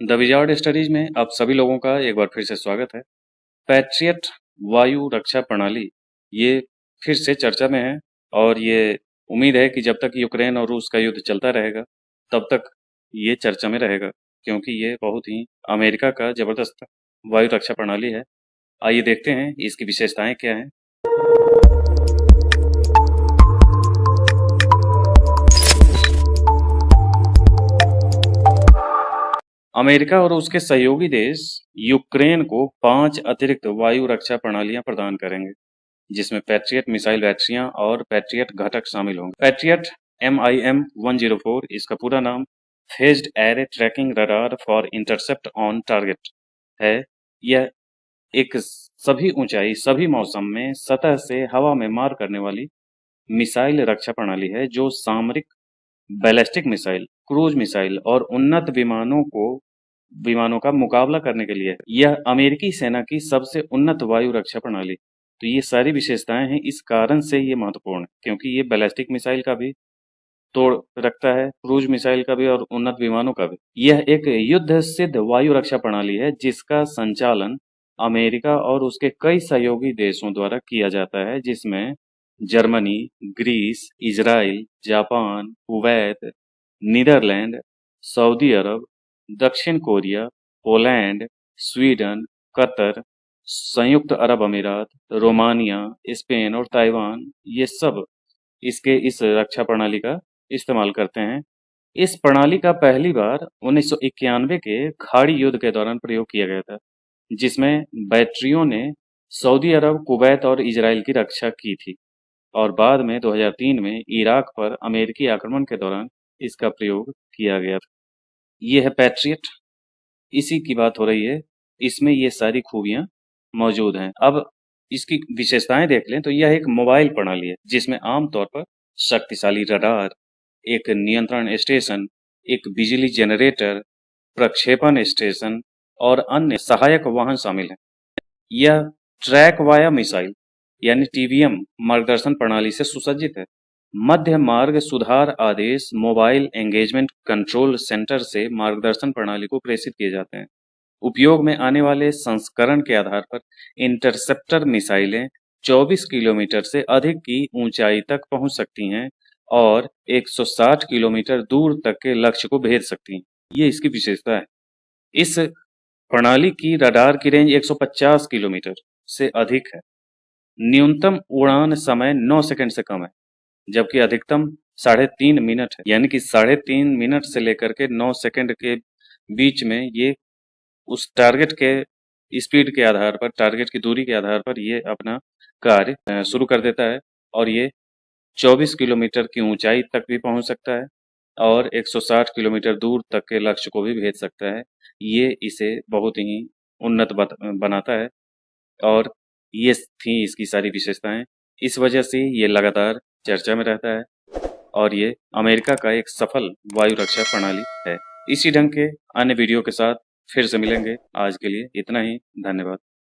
The wizard studies में आप सभी लोगों का एक बार फिर से स्वागत है। पैट्रियट वायु रक्षा प्रणाली ये फिर से चर्चा में है और ये उम्मीद है कि जब तक यूक्रेन और रूस का युद्ध चलता रहेगा तब तक ये चर्चा में रहेगा, क्योंकि ये बहुत ही अमेरिका का जबरदस्त वायु रक्षा प्रणाली है। आइए देखते हैं इसकी विशेषताएं क्या हैं। अमेरिका और उसके सहयोगी देश यूक्रेन को 5 अतिरिक्त वायु रक्षा प्रणालियां प्रदान करेंगे, जिसमें पैट्रियट मिसाइल बैटरियां और पैट्रियट घटक शामिल होंगे। पैट्रियट MIM-104 इसका पूरा नाम phased array tracking radar for intercept on target है। यह एक सभी ऊंचाई, सभी मौसम में सतह से हवा में मार करने वाली मिसाइल रक्षा प्रणाली है, जो सामरिक बैलिस्टिक मिसाइल, क्रूज मिसाइल और उन्नत विमानों का मुकाबला करने के लिए है। यह अमेरिकी सेना की सबसे उन्नत वायु रक्षा प्रणाली। तो ये सारी विशेषताएं हैं, इस कारण से ये महत्वपूर्ण है, क्योंकि ये बैलिस्टिक मिसाइल का भी तोड़ रखता है, क्रूज मिसाइल का भी और उन्नत विमानों का भी। यह एक युद्ध सिद्ध वायु रक्षा प्रणाली है, जिसका संचालन अमेरिका और उसके कई सहयोगी देशों द्वारा किया जाता है, जिसमें Germany, Greece, Israel, Japan, Kuwait, Netherlands, Saudi Arab, दक्षिण कोरिया, पोलैंड, स्वीडन, कतर, संयुक्त अरब अमीरात, रोमानिया, स्पेन और ताइवान, ये सब इस रक्षा प्रणाली का इस्तेमाल करते हैं। इस प्रणाली का पहली बार 1991 के खाड़ी युद्ध के दौरान प्रयोग किया गया था, जिसमें बैटरियों ने सऊदी अरब, कुवैत और इजराइल की रक्षा की थी, और बाद में 2003 में इराक पर अमेरिकी आक्रमण के दौरान इसका प्रयोग किया गया था। ये है पैट्रियट, इसी की बात हो रही है। इसमें ये सारी खूबियां मौजूद हैं। अब इसकी विशेषताएं देख लें तो यह एक मोबाइल प्रणाली है, जिसमें आमतौर पर शक्तिशाली रडार, एक नियंत्रण स्टेशन, एक बिजली जनरेटर, प्रक्षेपण स्टेशन और अन्य सहायक वाहन शामिल हैं। यह ट्रैक वाया मिसाइल यानी TVM मार्गदर्शन प्रणाली से सुसज्जित है। मध्य मार्ग सुधार आदेश मोबाइल एंगेजमेंट कंट्रोल सेंटर से मार्गदर्शन प्रणाली को प्रेषित किए जाते हैं। उपयोग में आने वाले संस्करण के आधार पर इंटरसेप्टर मिसाइलें 24 किलोमीटर से अधिक की ऊंचाई तक पहुंच सकती हैं और 160 किलोमीटर दूर तक के लक्ष्य को भेद सकती हैं। ये इसकी विशेषता है। इस प्रणाली की रडार की रेंज 150 किलोमीटर से अधिक है। न्यूनतम उड़ान समय 9 सेकंड से कम है, जबकि अधिकतम 3.5 मिनट है। यानी कि 3.5 मिनट से लेकर के 9 सेकंड के बीच में ये उस टारगेट के स्पीड के आधार पर, टारगेट की दूरी के आधार पर ये अपना कार्य शुरू कर देता है, और ये 24 किलोमीटर की ऊंचाई तक भी पहुंच सकता है और 160 किलोमीटर दूर तक के लक्ष्य को भी भेज सकता है। ये इसे बहुत ही उन्नत बनाता है, और ये थी इसकी सारी विशेषताएं। इस वजह से ये लगातार चर्चा में रहता है और ये अमेरिका का एक सफल वायु रक्षा प्रणाली है। इसी ढंग के अन्य वीडियो के साथ फिर से मिलेंगे। आज के लिए इतना ही। धन्यवाद।